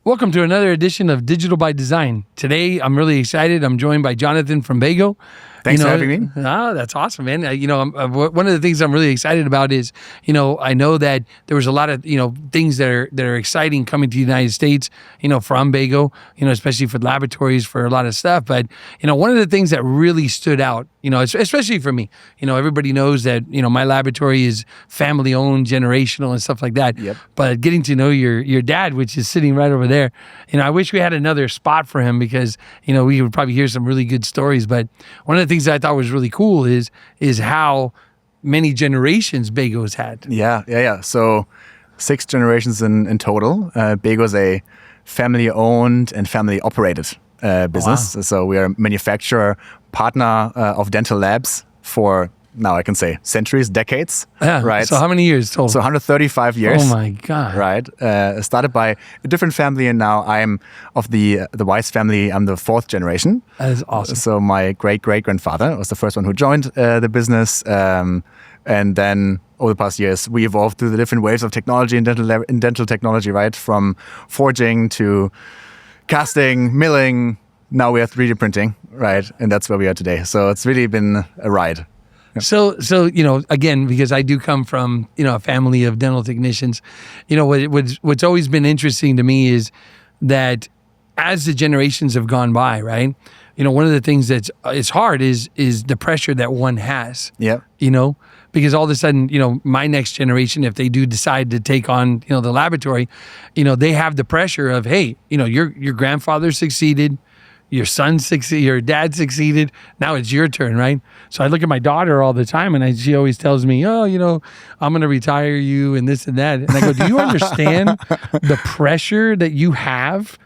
Welcome to another edition of Digital by Design. Today, I'm really excited. I'm joined by Jonathan from BEGO. Thanks for having me. Oh, that's awesome, man. One of the things I'm really excited about is, I know that there was a lot of, things that are exciting coming to the United States, from BEGO, especially for laboratories, for a lot of stuff. But, one of the things that really stood out, especially for me, everybody knows that, my laboratory is family owned, generational and stuff like that. Yep. But getting to know your dad, which is sitting right over there, I wish we had another spot for him because, we would probably hear some really good stories. But one of the things that I thought was really cool is how many generations BEGO's had. Yeah. So 6 generations in total. BEGO is a family-owned and family-operated business. Wow. So we are a manufacturer, partner of dental labs for, now I can say, centuries, decades. Yeah. Right. So how many years total? So 135 years. Oh my God. Right. Started by a different family, and now I'm of the Weiss family. I'm the 4th generation. That is awesome. So my great-great-grandfather was the first one who joined the business. And then over the past years, we evolved through the different waves of technology in dental technology, right? From forging to casting, milling. Now we have 3D printing, right? And that's where we are today. So it's really been a ride. So again, because I do come from, a family of dental technicians, what's always been interesting to me is that as the generations have gone by, right? One of the things it's hard is the pressure that one has. Yeah. Because all of a sudden, my next generation, if they do decide to take on, the laboratory, they have the pressure of, hey, your grandfather succeeded. Your son succeeded, your dad succeeded. Now it's your turn, right? So I look at my daughter all the time, and she always tells me, "Oh, I'm going to retire you and this and that." And I go, "Do you understand the pressure that you have?"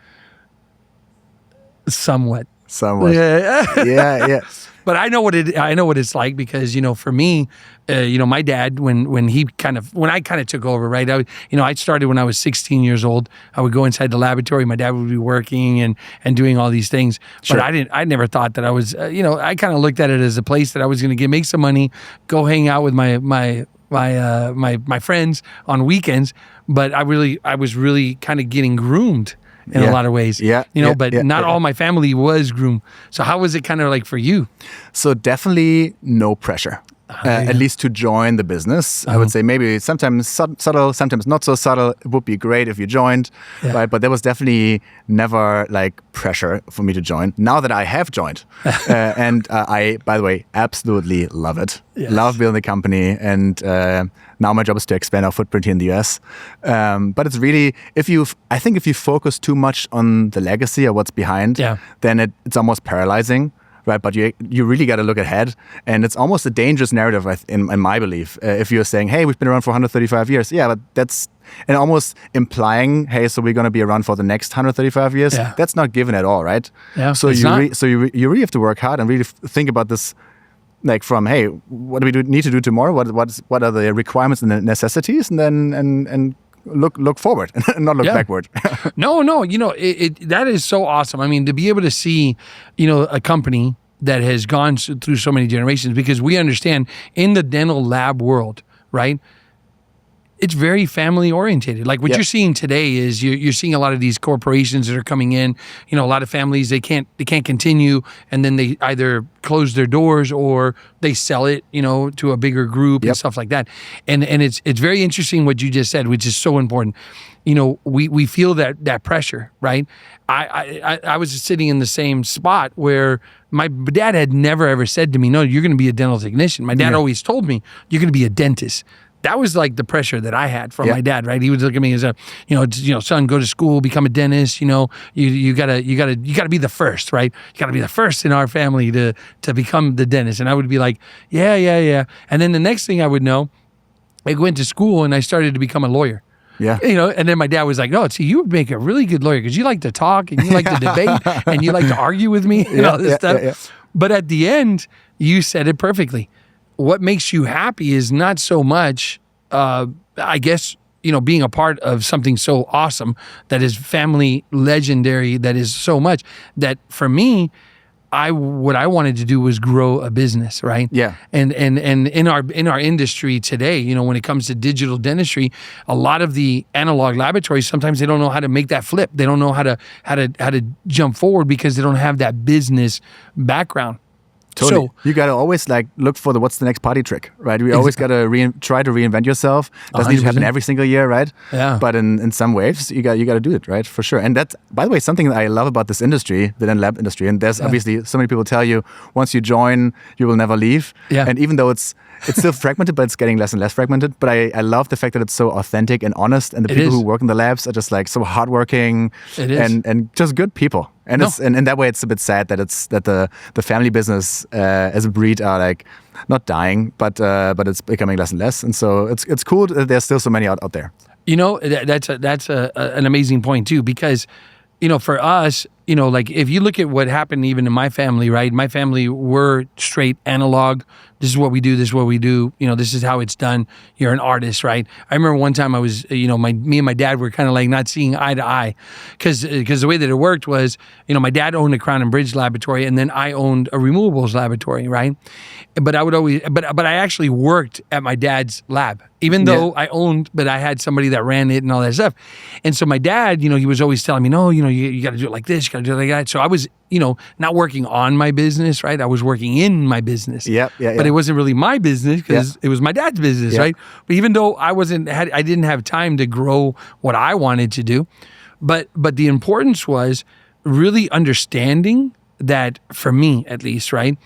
Somewhat. Yeah. But I know what it's like because for me, my dad when I kind of took over, right? I started when I was 16 years old. I would go inside the laboratory. My dad would be working and doing all these things. Sure. But I never thought that I was. I kind of looked at it as a place that I was going to make some money, go hang out with my friends on weekends. But I was really kind of getting groomed in a lot of ways. But not all my family was groomed. So how was it kind of like for you? So definitely no pressure, at least to join the business. I would say maybe sometimes subtle, sometimes not so subtle. It would be great if you joined, right? But there was definitely never like pressure for me to join. Now that I have joined, and I, by the way, absolutely love it. Yes. Love building the company, and now my job is to expand our footprint here in the US. But it's really, I think if you focus too much on the legacy or what's behind, then it's almost paralyzing. Right, but you really got to look ahead, and it's almost a dangerous narrative in my belief. If you're saying, "Hey, we've been around for 135 years," but that's and almost implying, "Hey, so we're going to be around for the next 135 years." Yeah. That's not given at all, right? Yeah, So you really have to work hard and really think about this, like from, "Hey, what do we need to do tomorrow? What are the requirements and the necessities?" And then and look forward and not look backward. No, that is so awesome. I mean, to be able to see, a company that has gone through so many generations, because we understand in the dental lab world, right? It's very family oriented. Like what you're seeing today is you're seeing a lot of these corporations that are coming in. A lot of families they can't continue, and then they either close their doors or they sell it, to a bigger group and stuff like that. And it's very interesting what you just said, which is so important. We feel that pressure, right? I was sitting in the same spot where my dad had never ever said to me, "No, you're going to be a dental technician." My dad always told me, "You're going to be a dentist." That was like the pressure that I had from my dad, right? He would look at me as a, son, go to school, become a dentist. You gotta be the first, right? You gotta be the first in our family to become the dentist. And I would be like, yeah. And then the next thing I would know, I went to school and I started to become a lawyer. Yeah. And then my dad was like, "Oh, see, you would make a really good lawyer because you like to talk and you like to debate and you like to argue with me and all this stuff." Yeah. But at the end, you said it perfectly. What makes you happy is not so much, I guess, being a part of something so awesome that is family legendary, that is so much that for me, what I wanted to do was grow a business, right? Yeah. And in our industry today, you know, when it comes to digital dentistry, a lot of the analog laboratories, sometimes they don't know how to make that flip. They don't know how to jump forward because they don't have that business background. Totally. So you got to always like look for what's the next party trick, right? We always got to try to reinvent yourself. Doesn't need to happen every single year, right? Yeah. But in some waves, you got to do it, right? For sure. And that's, by the way, something that I love about this industry, the dental lab industry. And there's obviously so many people tell you once you join, you will never leave. Yeah. And even though it's still fragmented, but it's getting less and less fragmented. But I love the fact that it's so authentic and honest, and the people who work in the labs are just like so hardworking and just good people. And and in that way, it's a bit sad that the family business as a breed are like not dying, but it's becoming less and less. And so it's cool that there's still so many out there. You know, that's an amazing point too, because, you know, for us, you know, like if you look at what happened even in my family, right? My family were straight analog. This is what we do. This is what we do. You know, this is how it's done. You're an artist, right? I remember one time I was, you know, me and my dad were kind of like not seeing eye to eye, because the way that it worked was, you know, my dad owned a Crown and Bridge laboratory, and then I owned a removables laboratory, right? But I would always, but I actually worked at my dad's lab, even though I owned, but I had somebody that ran it and all that stuff. And so my dad, you know, he was always telling me, no, you know, you got to do it like this, you got to do it like that. So I was, you know, not working on my business, right? I was working in my business. But it wasn't really my business because it was my dad's business, right? But even though I didn't have time to grow what I wanted to do, but the importance was really understanding that, for me at least, right,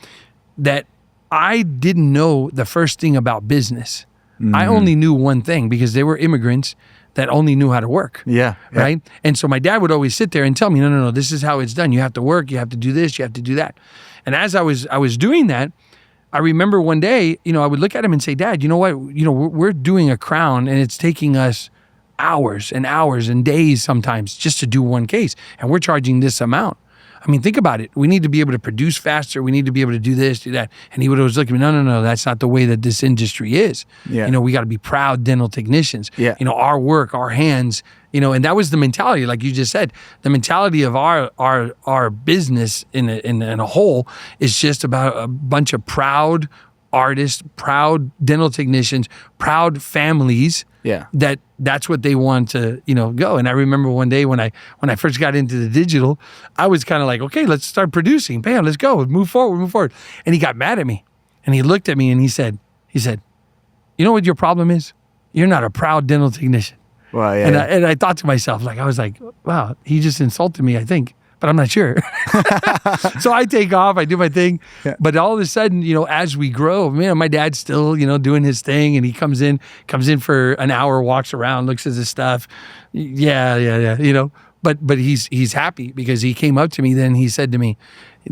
that I didn't know the first thing about business. I only knew one thing because they were immigrants that only knew how to work. Right? And so my dad would always sit there and tell me, no, this is how it's done. You have to work, you have to do this, you have to do that. And as I was doing that, I remember one day, you know, I would look at him and say, Dad, you know what? You know, we're doing a crown and it's taking us hours and hours and days sometimes just to do one case. And we're charging this amount. I mean, think about it. We need to be able to produce faster. We need to be able to do this, do that. And he would always look at me, no, that's not the way that this industry is. You know, we got to be proud dental technicians. You know, our work, our hands, you know, and that was the mentality, like you just said. The mentality of our business in a whole is just about a bunch of proud artists, proud dental technicians, proud families. That's what they want to, you know, go. And I remember one day when I first got into the digital, I was kind of like, okay, let's start producing. Bam, let's go. Move forward. And he got mad at me. And he looked at me and he said, you know what your problem is? You're not a proud dental technician. Well, And I thought to myself, like, I was like, wow, he just insulted me, I think. But I'm not sure. So I take off, I do my thing. But all of a sudden, you know, as we grow, man, my dad's still, you know, doing his thing, and he comes in for an hour, walks around, looks at his stuff. Yeah, you know. But he's happy because he came up to me then, he said to me,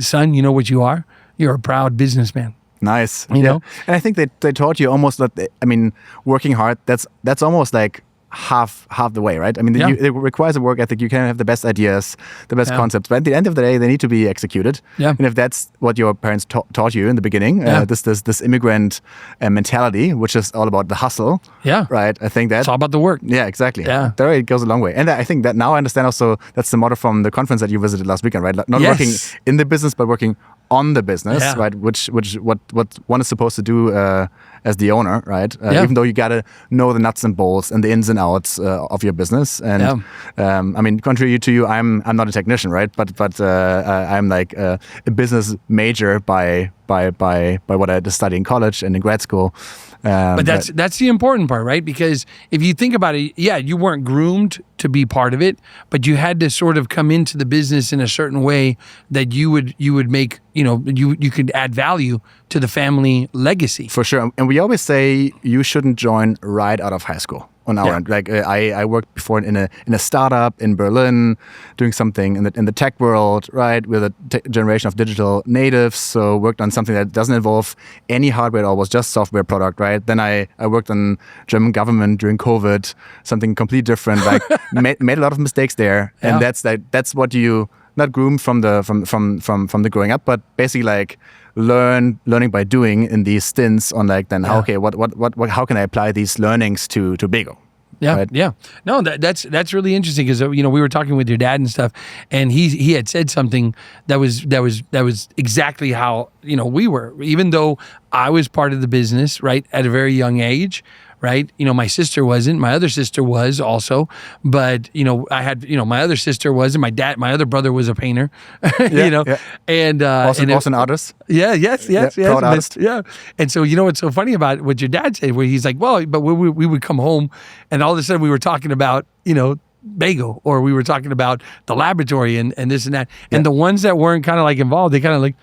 son, you know what you are? You're a proud businessman. Nice. You know? And I think they taught you almost that, I mean, working hard, that's almost like half the way, right? I mean, it requires a work ethic. You can have the best ideas, the best concepts, but at the end of the day, they need to be executed. And if that's what your parents taught you in the beginning, this immigrant mentality, which is all about the hustle, right? I think it's all about the work. Yeah, exactly. There it goes a long way. And I think that now I understand also that's the motto from the conference that you visited last weekend, right? Not working in the business, but working on the business, right? Which what one is supposed to do as the owner, right? Even though you gotta know the nuts and bolts and the ins and outs of your business. And I mean, contrary to you, I'm not a technician, right? But I'm like a business major by what I studied in college and in grad school. But that's the important part, right? Because if you think about it, you weren't groomed to be part of it, but you had to sort of come into the business in a certain way that you would make, you know, you could add value to the family legacy. For sure. And we always say you shouldn't join right out of high school. On our end, like I worked before in a startup in Berlin, doing something in the tech world, right, with a generation of digital natives. So worked on something that doesn't involve any hardware at all, was just software product, right. Then I worked on German government during COVID, something completely different. Like made a lot of mistakes there, and that's what you not groomed from the growing up, but basically like learning by doing in these stints on like then how can I apply these learnings to BEGO? Yeah, right? yeah. No, that's really interesting because we were talking with your dad and stuff, and he had said something that was exactly how we were. Even though I was part of the business, right, at a very young age, right. My sister wasn't. My other sister was also, but I had my other sister was, and my other brother was a painter, and also an artist. Yeah, yes, proud artist. yeah. And so what's so funny about what your dad said, where he's like, well, but we would come home, and all of a sudden we were talking about BEGO, or we were talking about the laboratory and this and that, and the ones that weren't kind of like involved, they kind of like,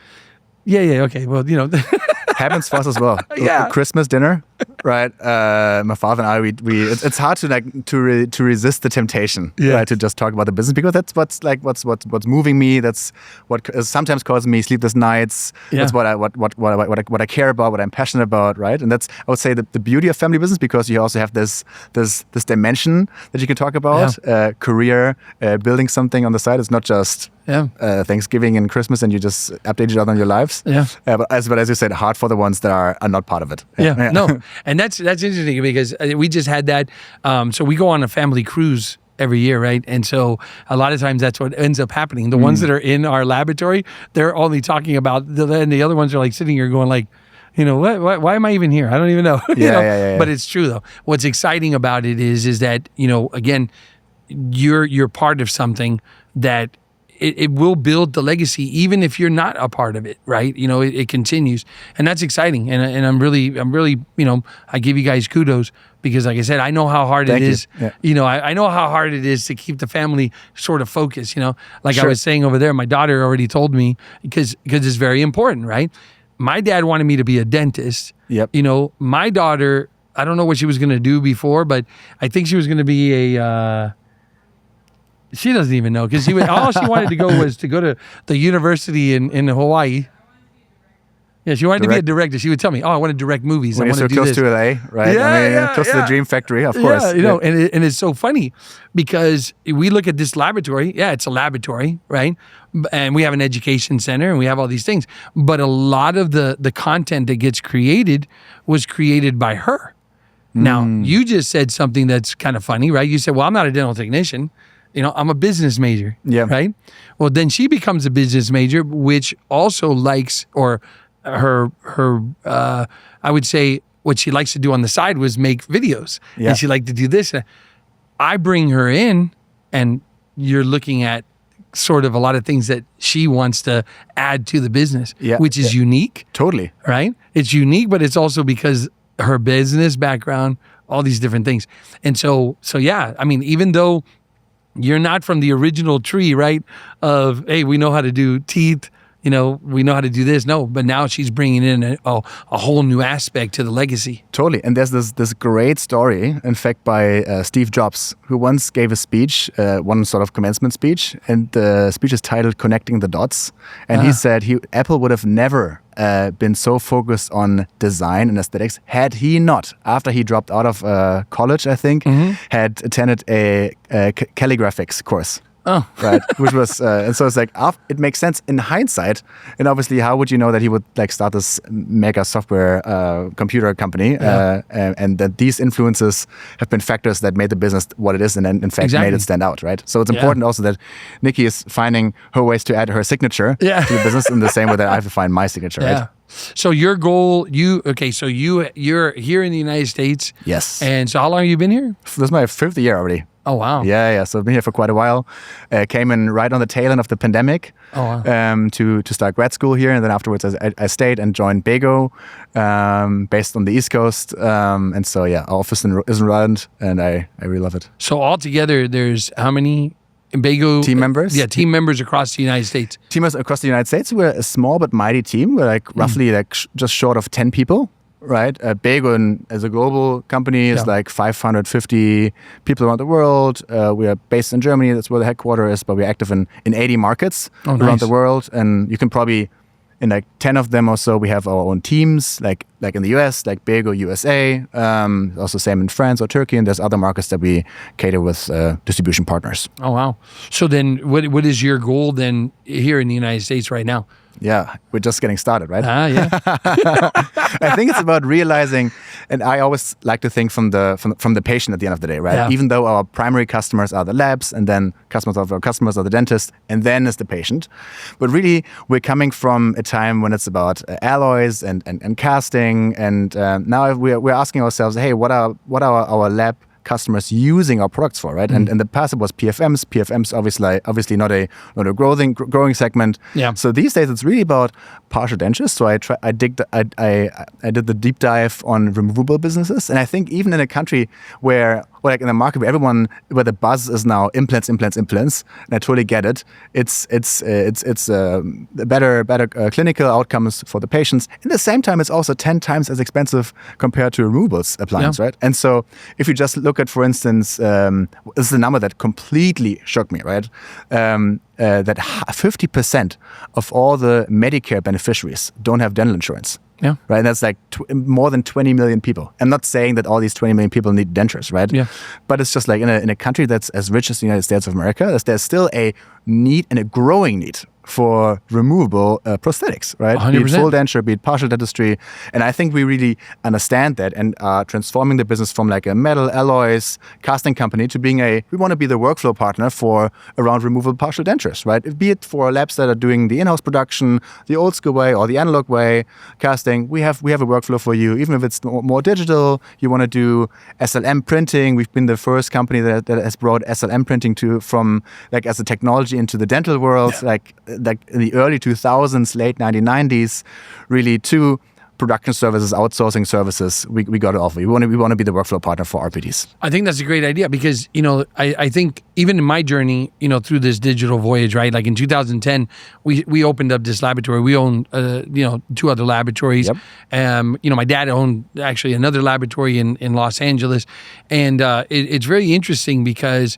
yeah, okay, well, happens for us as well. Yeah. Christmas dinner, right? My father and I, it's hard to resist the temptation, right? To just talk about the business, because that's what's moving me. That's what sometimes causes me sleepless nights. Yeah. That's what I care about, what I'm passionate about, right? And that's, I would say, the beauty of family business, because you also have this dimension that you can talk about, career, building something on the side. It's not just Thanksgiving and Christmas, and you just update each other on your lives. Yeah. But as you said, hard for the ones that are not part of it. No, and that's interesting because we just had that. So we go on a family cruise every year, right? And so a lot of times that's what ends up happening. The ones that are in our laboratory, they're only talking about and the other ones are like sitting here going like, why am I even here? I don't even know. Yeah. But it's true though. What's exciting about it is that again, you're part of something that it will build the legacy, even if you're not a part of it, right? It continues, and that's exciting. And I'm really, I give you guys kudos because, like I said, I know how hard it is. Yeah. I know how hard it is to keep the family sort of focused. Like Sure. I was saying over there, my daughter already told me because it's very important, right? My dad wanted me to be a dentist. Yep. My daughter, I don't know what she was going to do before, but I think she was going to be a. She doesn't even know because all she wanted to go was to go to the university in Hawaii. Yeah, she wanted to be a director. She would tell me, "Oh, I want to direct movies. When I you're want to so do close this." to LA, right? Yeah, close to the dream factory, of course. And it's so funny because we look at this laboratory. Yeah, it's a laboratory, right? And we have an education center and we have all these things. But a lot of the content that gets created was created by her. Now, you just said something that's kind of funny, right? You said, "Well, I'm not a dental technician. I'm a business major." Yeah. Right. Well, then she becomes a business major, which also likes, or her I would say what she likes to do on the side was make videos. Yeah. And she liked to do this. I bring her in, and you're looking at sort of a lot of things that she wants to add to the business, which is unique. Totally. Right. It's unique, but it's also because her business background, all these different things. And so yeah, I mean, even though you're not from the original tree, right? Of, hey, we know how to do teeth, we know how to do this. No, but now she's bringing in a whole new aspect to the legacy. Totally. And there's this great story, in fact, by Steve Jobs, who once gave a speech, one sort of commencement speech, and the speech is titled "Connecting the Dots." And he said Apple would have never been so focused on design and aesthetics had he not, after he dropped out of college, I think, had attended a calligraphics course. Oh, right. Which was, and so it's like, it makes sense in hindsight. And obviously, how would you know that he would start this mega software computer company, and that these influences have been factors that made the business what it is, and in fact made it stand out, right? So it's important also that Nikki is finding her ways to add her signature to the business in the same way that I have to find my signature, right? So your goal, you're here in the United States. Yes. And so how long have you been here? This is my 5th year already. Oh, wow. Yeah. So I've been here for quite a while. Came in right on the tail end of the pandemic to start grad school here. And then afterwards I stayed and joined BEGO, based on the East Coast. And so, our office is in Rhode Island, and I really love it. So altogether, there's how many BEGO team members? Yeah, team members across the United States. Team members across the United States. We're a small but mighty team. We're roughly just short of 10 people. Right, BEGO as a global company is 550 people around the world. We are based in Germany. That's where the headquarters is, but we're active in 80 markets around the world. And you can probably, in 10 of them or so, we have our own teams, like in the US, like BEGO USA. Also same in France or Turkey, and there's other markets that we cater with distribution partners. Oh wow! So then, what is your goal then here in the United States right now? Yeah, we're just getting started, right? Yeah. I think it's about realizing, and I always like to think from the patient at the end of the day, right? Yeah. Even though our primary customers are the labs, and then customers of our customers are the dentist, and then is the patient. But really, we're coming from a time when it's about alloys and casting, and now we're asking ourselves, hey, what are our lab customers using our products for, right? And in the past it was PFMs. PFMs obviously not a growing segment. Yeah. So these days it's really about partial dentures. So I did the deep dive on removable businesses, and I think even in a country where, like in a market where the buzz is now implants, and I totally get it. It's better clinical outcomes for the patients. At the same time, it's also 10 times as expensive compared to a removables appliance, right? And so if you just look at, for instance, this is a number that completely shocked me, right? That 50% of all the Medicare beneficiaries don't have dental insurance. Yeah. Right. And that's like more than 20 million people. I'm not saying that all these 20 million people need dentures, right? Yeah. But it's just like in a country that's as rich as the United States of America, there's still a need and a growing need for removable prosthetics, right? 100%. Be it full denture, be it partial dentistry. And I think we really understand that and are transforming the business from like a metal alloys casting company to being we want to be the workflow partner for around removable partial dentures, right? Be it for labs that are doing the in-house production, the old school way or the analog way casting, we have a workflow for you. Even if it's more digital, you want to do SLM printing. We've been the first company that has brought SLM printing from like as a technology into the dental world, like in the early 2000s, late 1990s, really to production services, outsourcing services. We got to offer. We want to be the workflow partner for RPDs. I think that's a great idea because, I think even in my journey, through this digital voyage, right? Like in 2010, we opened up this laboratory. We owned, 2 other laboratories. Yep. My dad owned actually another laboratory in Los Angeles. And it's very interesting because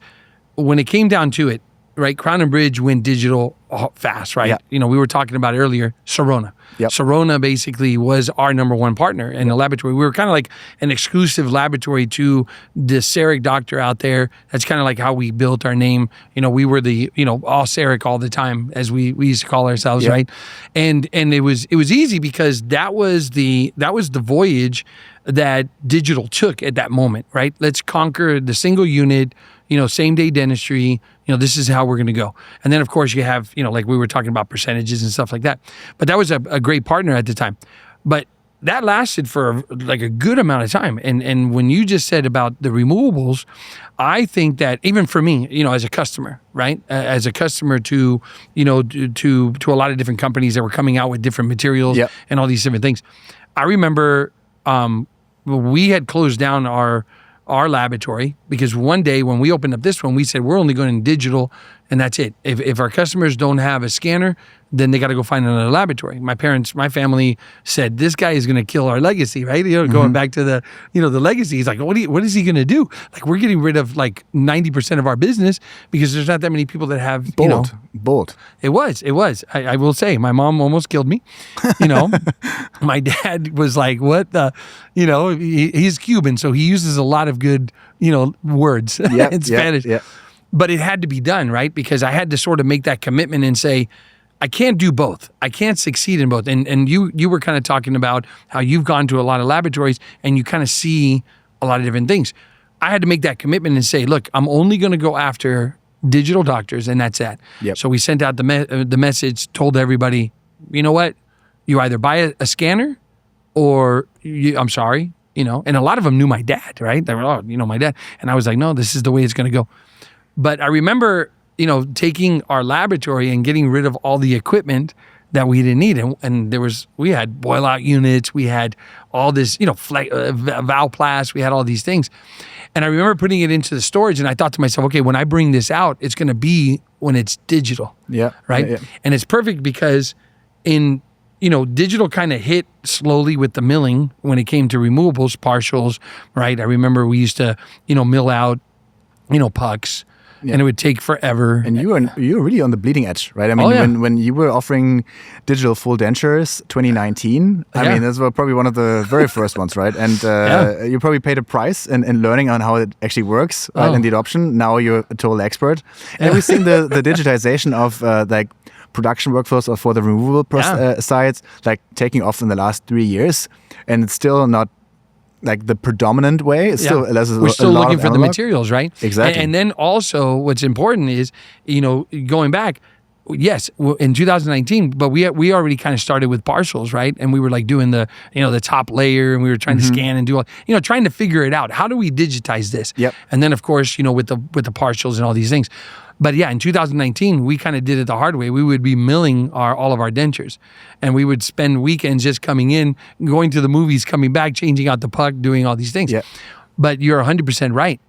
when it came down to it, right, Crown and Bridge went digital fast, right? Yeah. We were talking about earlier, Sirona. Yep. Sirona basically was our number one partner in the laboratory. We were kind of like an exclusive laboratory to the CEREC doctor out there. That's kind of like how we built our name. We were the, all CEREC all the time, as we used to call ourselves, right? And it was easy because that was the voyage that digital took at that moment, right? Let's conquer the single unit, same day dentistry. This is how we're going to go. And then, of course, you have, like we were talking about percentages and stuff like that. But that was a great partner at the time. But that lasted for like a good amount of time. And when you just said about the removables, I think that even for me, as a customer, right? As a customer to a lot of different companies that were coming out with different materials and all these different things. I remember we had closed down our laboratory because one day when we opened up this one, we said, we're only going digital and that's it. If our customers don't have a scanner, then they got to go find another laboratory. My family said, this guy is going to kill our legacy, right? Going back to the legacy. He's like, what is he going to do? Like, we're getting rid of like 90% of our business because there's not that many people that have, Bold. It was. I will say, my mom almost killed me. My dad was like, what the, he's Cuban, so he uses a lot of good, words in Spanish. Yeah. But it had to be done, right? Because I had to sort of make that commitment and say, I can't do both. I can't succeed in both. And you were kind of talking about how you've gone to a lot of laboratories and you kind of see a lot of different things. I had to make that commitment and say, look, I'm only going to go after digital doctors and that's that. Yep. So we sent out the message, told everybody, you know what? You either buy a scanner or I'm sorry, and a lot of them knew my dad, right? They were, my dad. And I was like, no, this is the way it's going to go. But I remember, taking our laboratory and getting rid of all the equipment that we didn't need. And we had boil out units, we had all this, Valplast, we had all these things. And I remember putting it into the storage and I thought to myself, okay, when I bring this out, it's going to be when it's digital. Yeah. Right. Yeah. And it's perfect because digital kind of hit slowly with the milling when it came to removables, partials, right? I remember we used to, mill out, pucks. Yeah. And it would take forever. And you were really on the bleeding edge, right? I mean, when you were offering digital full dentures 2019, I mean, those were probably one of the very first ones, right? And you probably paid a price in learning on how it actually works, right? And the adoption. Now you're a total expert. And we've seen the digitization of production workflows or for the removable sides, like taking off in the last 3 years, and it's still not like the predominant way. It's still we're still looking for the materials, right? Exactly. And then also, what's important is, going back. Yes, in 2019, but we already kind of started with partials, right? And we were like doing the the top layer, and we were trying to scan and do all, trying to figure it out. How do we digitize this? Yep. And then of course, with the partials and all these things. But yeah, in 2019, we kind of did it the hard way. We would be milling all of our dentures, and we would spend weekends just coming in, going to the movies, coming back, changing out the puck, doing all these things. Yep. But you're 100% right.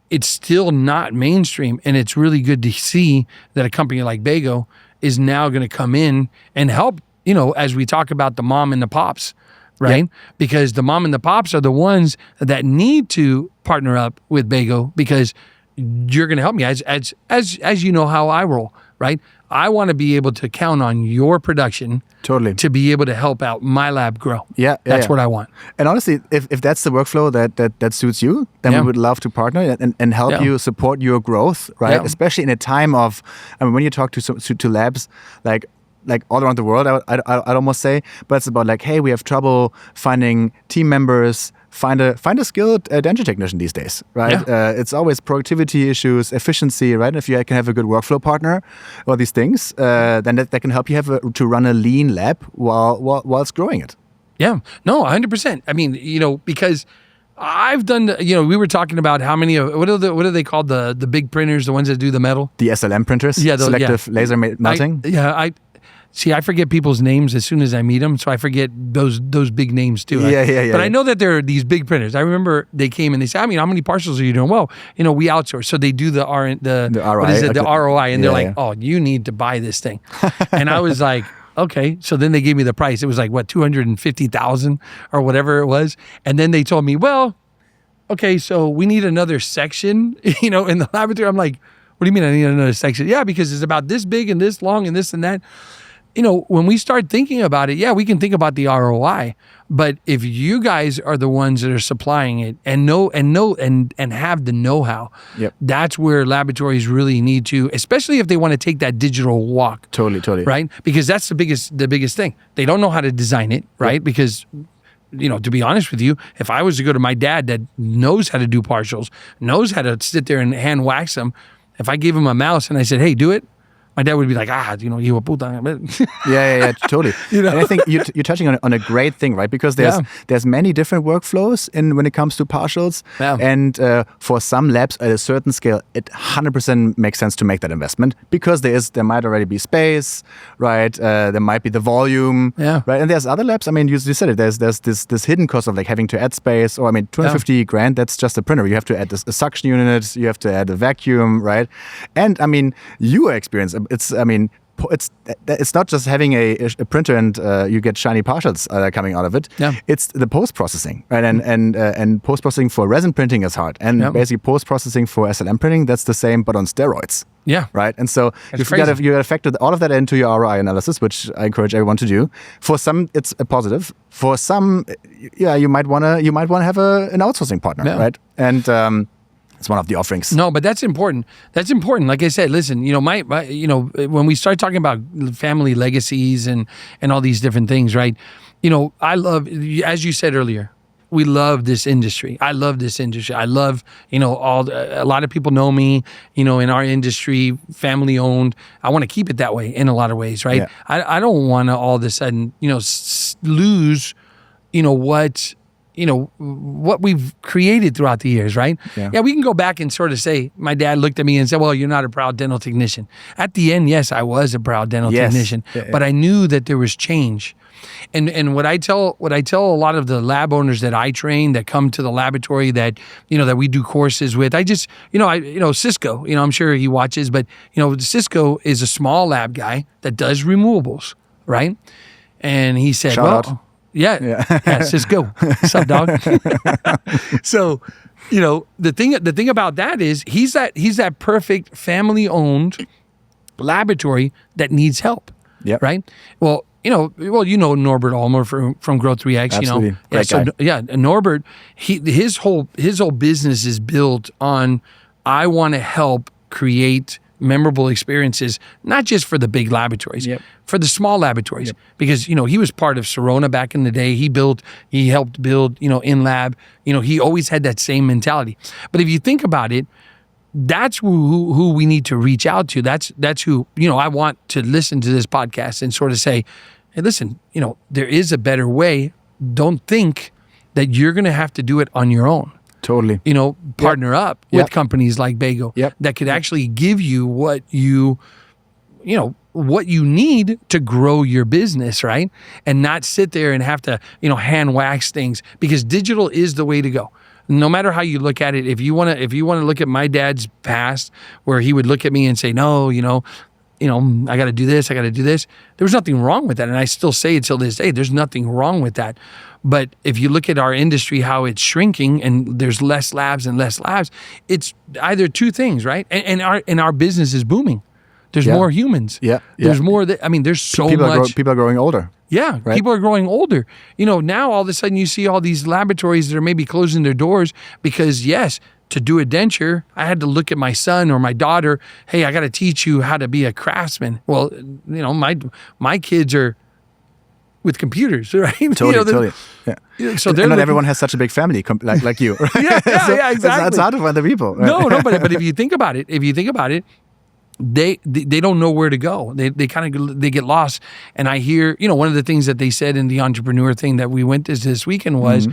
It's still not mainstream, and it's really good to see that a company like BEGO is now going to come in and help, as we talk about the mom and the pops, right? Yeah. Because the mom and the pops are the ones that need to partner up with BEGO, because you're going to help me as you know how I roll, right? I want to be able to count on your production to be able to help out my lab grow. That's what I want. And honestly, if that's the workflow that suits you, then we would love to partner and help you support your growth, right? Especially in a time of, when you talk to labs, like all around the world, I'd almost say, but it's about like, hey, we have trouble finding team members. Find a skilled denture technician these days, right? It's always productivity issues, efficiency, right? If you can have a good workflow partner, or these things, then that can help you to run a lean lab whilst growing it. Yeah, no, 100%. I mean, because I've done, we were talking about how many of, what are they called? The big printers, the ones that do the metal? The SLM printers? Yeah. Selective laser melting? I forget people's names as soon as I meet them, so I forget those big names too. But I know that there are these big printers. I remember they came and they said, how many partials are you doing? Well, we outsource. So they do the ROI. What is it? The ROI. And they're like, oh, you need to buy this thing. And I was like, okay. So then they gave me the price. It was like, what, $250,000 or whatever it was. And then they told me, well, okay, so we need another section, in the laboratory. I'm like, what do you mean I need another section? Yeah, because it's about this big and this long and this and that. When we start thinking about it, we can think about the ROI, but if you guys are the ones that are supplying it and have the know-how, that's where laboratories really need to, especially if they want to take that digital walk. Totally. Right? Because that's the biggest thing. They don't know how to design it, right? Because to be honest with you, if I was to go to my dad that knows how to do partials, knows how to sit there and hand wax them, if I gave him a mouse and I said, hey, do it, my dad would be like, you a puta. Totally. And I think you're touching on a great thing, right? Because there's many different workflows when it comes to partials. Yeah. And for some labs at a certain scale, it 100% makes sense to make that investment, because there might already be space, right? There might be the volume, right? And there's other labs. You said it. There's this hidden cost of like having to add space, or 250 grand. That's just a printer. You have to add a suction unit. You have to add a vacuum, right? And your experience. It's not just having a printer and you get shiny partials coming out of it. Yeah. It's the post-processing, right? And post-processing for resin printing is hard. And basically post-processing for SLM printing, that's the same, but on steroids. Yeah. Right? And so you got to factor all of that into your ROI analysis, which I encourage everyone to do. For some, it's a positive. For some, you might want to have an outsourcing partner, right? And it's one of the offerings. No, but that's important. That's important. Like I said, listen, when we start talking about family legacies and all these different things, right? I love, as you said earlier, we love this industry. I love this industry. I love, a lot of people know me, in our industry, family owned. I want to keep it that way in a lot of ways, right? Yeah. I don't want to all of a sudden, lose, what we've created throughout the years, right? Yeah, we can go back and sort of say, my dad looked at me and said, well, you're not a proud dental technician. At the end, yes, I was a proud dental technician, but I knew that there was change. And what I tell a lot of the lab owners that I train, that come to the laboratory, that that we do courses with, I just Cisco, I'm sure he watches, but Cisco is a small lab guy that does removables, right? And he said, Shout out. Yeah, Cisco. What's up, dog? So, the thing about that is he's that perfect family-owned laboratory that needs help. Yeah. Right? Well, Norbert Ulmer from Growth 3X, Absolutely. Norbert, his whole business is built on, I want to help create memorable experiences, not just for the big laboratories, for the small laboratories, because, you know, he was part of Sirona back in the day. He helped build, you know, in lab, you know, he always had that same mentality. But if you think about it, that's who we need to reach out to. That's who, you know, I want to listen to this podcast and sort of say, hey, listen, you know, there is a better way. Don't think that you're going to have to do it on your own. Totally. You know, partner up with companies like BEGO that could actually give you what you need to grow your business, right? And not sit there and have to, you know, hand wax things, because digital is the way to go. No matter how you look at it, if you want to look at my dad's past, where he would look at me and say, no, you know, I got to do this, I got to do this. There was nothing wrong with that. And I still say it till this day, there's nothing wrong with that. But if you look at our industry, how it's shrinking and there's less labs and less labs, it's either two things, right? And our business is booming. There's more humans. There's more. There's so much. People are growing older. Yeah, right? People are growing older. You know, now all of a sudden you see all these laboratories that are maybe closing their doors because, yes, to do a denture, I had to look at my son or my daughter. Hey, I got to teach you how to be a craftsman. Well, you know, my kids are with computers, right? Totally. Yeah. So not everyone has such a big family like you. Right? Yeah, exactly. It's hard to find the people. Right? No, but if you think about it, they don't know where to go. They get lost. And I hear, you know, one of the things that they said in the entrepreneur thing that we went to this weekend was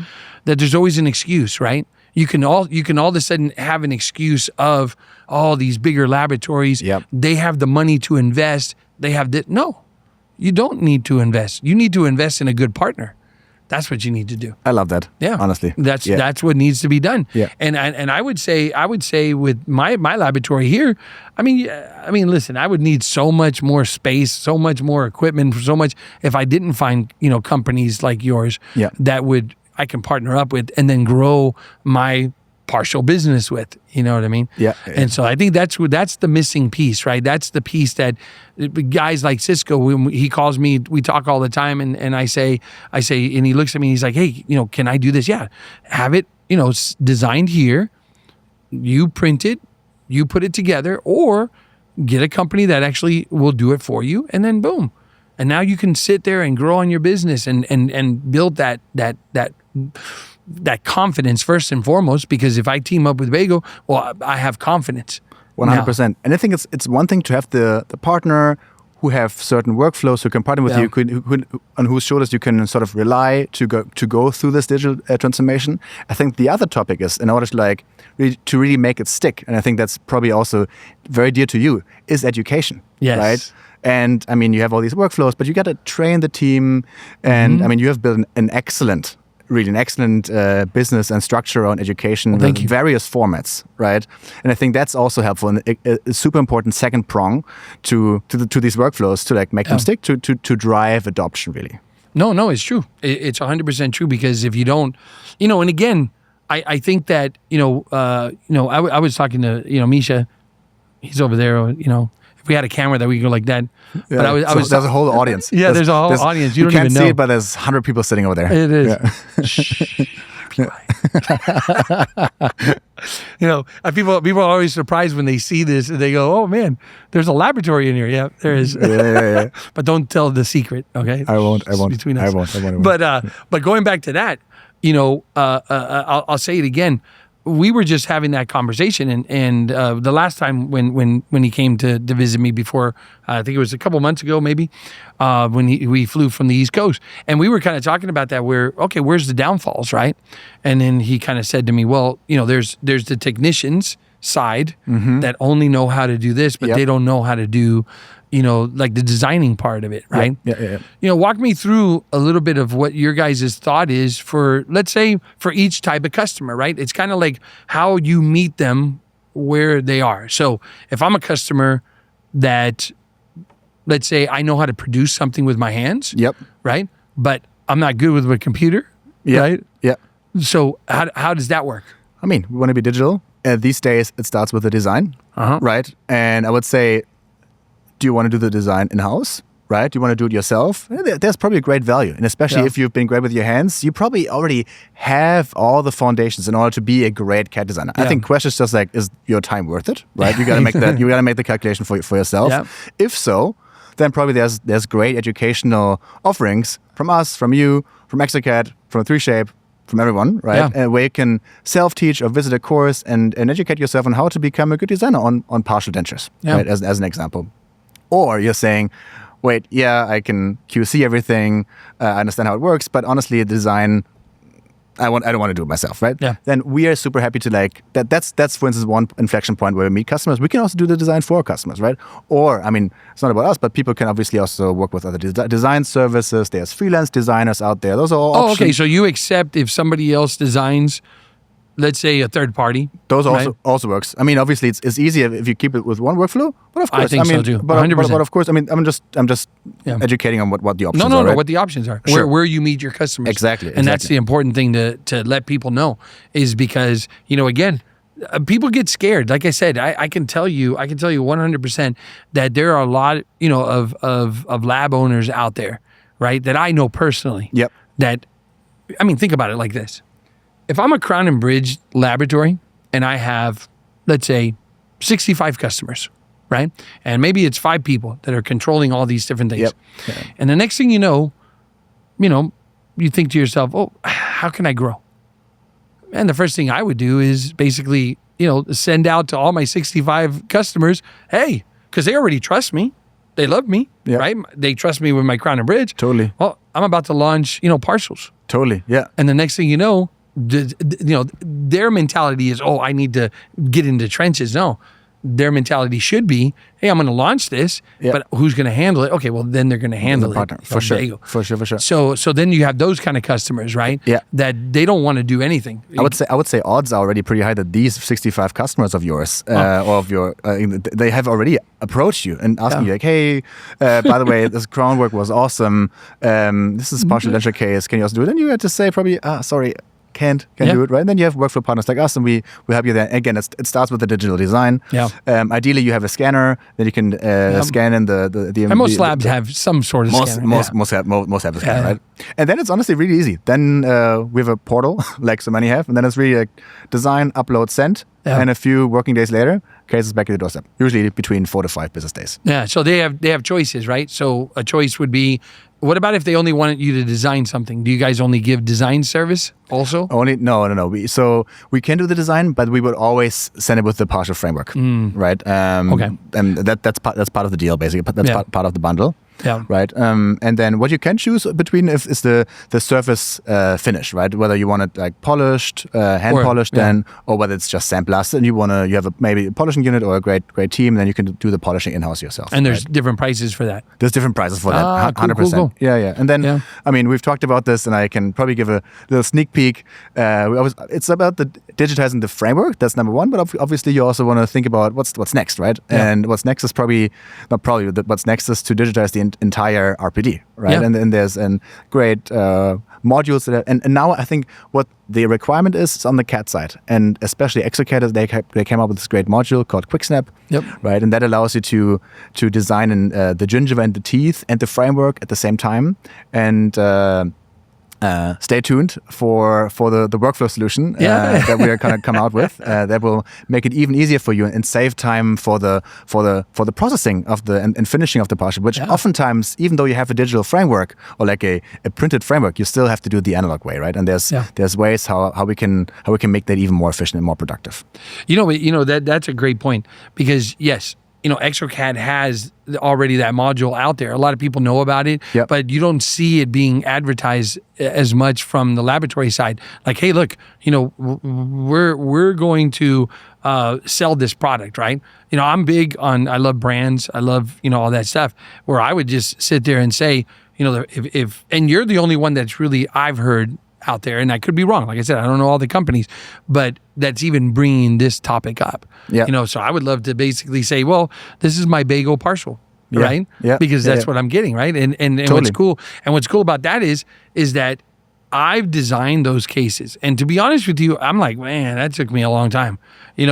that there's always an excuse, right? You can all of a sudden have an excuse of all these bigger laboratories. They have the money to invest. No, you don't need to invest. You need to invest in a good partner. That's what you need to do. I love that. Yeah, honestly, that's what needs to be done. Yeah, and I would say with my laboratory here, I mean, listen, I would need so much more space, so much more equipment, so much if I didn't find, you know, companies like yours that I can partner up with and then grow my partial business with, you know what I mean? Yeah. And so I think that's the missing piece, right? That's the piece that guys like Cisco, when he calls me, we talk all the time, and I say, and he looks at me and he's like, hey, you know, can I do this? Yeah. Have it, you know, designed here, you print it, you put it together, or get a company that actually will do it for you, and then boom. And now you can sit there and grow on your business and build that confidence first and foremost, because if I team up with BEGO, well, I have confidence. 100%. And I think it's one thing to have the partner who have certain workflows, who can partner with you, on whose shoulders you can sort of rely to go through this digital transformation. I think the other topic is, in order to really make it stick, and I think that's probably also very dear to you, is education. Yes. Right? And I mean, you have all these workflows, but you got to train the team. And I mean, you have built an excellent business and structure around education with various formats, right? And I think that's also helpful and a super important second prong to these workflows to like make them stick, to drive adoption, really. No, it's true. It's 100% true, because if you don't, you know, and again, I think that, I was talking to, Misha, he's over there, if we had a camera that we could go like that. Yeah, but there's a whole audience. Yeah, there's a whole audience. You don't can't even know. see it, but there's 100 people sitting over there. It is. Yeah. Shh. Be quiet. People are always surprised when they see this and they go, "Oh man, there's a laboratory in here." Yeah, there is. Yeah. But don't tell the secret, okay? I won't. Between us. I won't. But going back to that, I'll say it again. We were just having that conversation, and the last time when he came to visit me before, I think it was a couple months ago, maybe, when we flew from the East Coast, and we were kind of talking about that. Where's the downfalls, right? And then he kind of said to me, well, there's the technicians side that only know how to do this, but they don't know how to do, like the designing part of it, right? Yeah. Walk me through a little bit of what your guys' thought is for, let's say, for each type of customer, right? It's kind of like how you meet them where they are. So if I'm a customer that, let's say, I know how to produce something with my hands, right? But I'm not good with a computer, right? Yeah. So how does that work? I mean, we want to be digital. These days, it starts with the design, right? And I would say, do you want to do the design in-house, right? You want to do it yourself. There's probably a great value. And especially if you've been great with your hands, you probably already have all the foundations in order to be a great CAD designer. I think question is just like, is your time worth it, right? You got to make that. You got to make the calculation for yourself. If so, then probably there's great educational offerings from us, from you, from Exocad, from 3Shape, from everyone, right? Where you can self-teach or visit a course and educate yourself on how to become a good designer on partial dentures, right? As an example. Or you're saying, wait, I can QC everything, I understand how it works, but honestly, design, I don't want to do it myself, right? Then we are super happy to like that. That's for instance one inflection point where we meet customers. We can also do the design for our customers, right? Or I mean, it's not about us, but people can obviously also work with other design services. There's freelance designers out there. Those are all options. Okay. So you accept if somebody else designs, let's say a third party. Those also works. I mean, obviously it's easier if you keep it with one workflow. But of course, I think so too. 100%. But of course, I mean, I'm just educating on what the options are. No, what the options are. Sure. Where you meet your customers. Exactly. And that's the important thing to let people know is because, again, people get scared. Like I said, I can tell you 100% that there are a lot, of lab owners out there, right? That I know personally. Yep. That, I mean, think about it like this. If I'm a Crown and Bridge laboratory and I have, let's say, 65 customers, right? And maybe it's 5 people that are controlling all these different things. Yep. And the next thing you know, you think to yourself, oh, how can I grow? And the first thing I would do is basically, send out to all my 65 customers, hey, because they already trust me. They love me, right? They trust me with my Crown and Bridge. Totally. Well, I'm about to launch, partials. Totally, yeah. And the next thing you know, their mentality is, I need to get into trenches. No, their mentality should be, hey, I'm going to launch this, but who's going to handle it? Okay, well, then they're going to handle it. For sure. For sure. So then you have those kind of customers, right? Yeah. That they don't want to do anything. I would say odds are already pretty high that these 65 customers of yours or of your, they have already approached you and asking you like, hey, by the way, this crown work was awesome. This is a partial denture case. Can you also do it? And you have to say probably, sorry, can't do it, right? And then you have workflow partners like us, and we help you there. Again, it starts with the digital design. Ideally, you have a scanner that you can scan in the and most labs have some sort of scanner. Most have a scanner, right? And then it's honestly really easy. Then we have a portal like so many have, and then it's really like design, upload, send, and a few working days later, cases back at the doorstep. Usually between 4 to 5 business days. Yeah. So they have choices, right? So a choice would be, what about if they only wanted you to design something? Do you guys only give design service also? No. We can do the design, but we would always send it with the partial framework, right? Okay. And that's part of the deal, basically. That's part of the bundle. Yeah. Right. And then what you can choose between is the surface finish, right? Whether you want it like polished, hand polished, or whether it's just sandblasted, and you have maybe a polishing unit or a great team, then you can do the polishing in-house yourself. And there's different prices for that. There's different prices for that. 100%. Cool. Yeah. And then I mean, we've talked about this, and I can probably give a little sneak peek. It's about the digitizing the framework. That's number one. But obviously, you also want to think about what's next, right? Yeah. And what's next is what's next is to digitize the entire RPD, right? Yeah. And there's great modules that and now I think what the requirement is on the CAD side, and especially Exocad, they came up with this great module called QuickSnap, right? And that allows you to design in the gingiva and the teeth and the framework at the same time. And stay tuned for the workflow solution that we are going to come out with. That will make it even easier for you and save time for the processing of and finishing of the partial. Which oftentimes, even though you have a digital framework or like a printed framework, you still have to do it the analog way, right? And there's ways how we can make that even more efficient and more productive. That's a great point, because yes, Exocad has already that module out there. A lot of people know about it, but you don't see it being advertised as much from the laboratory side. Like, hey, look, we're going to sell this product, right? I'm big on, I love brands, I love all that stuff. Where I would just sit there and say, if and you're the only one that's really I've heard out there, and I could be wrong. Like I said, I don't know all the companies, but that's even bringing this topic up. So I would love to basically say, well, this is my BEGO partial, right? Because that's what I'm getting, right? And totally. what's cool about that is that I've designed those cases. And to be honest with you, I'm like, man, that took me a long time.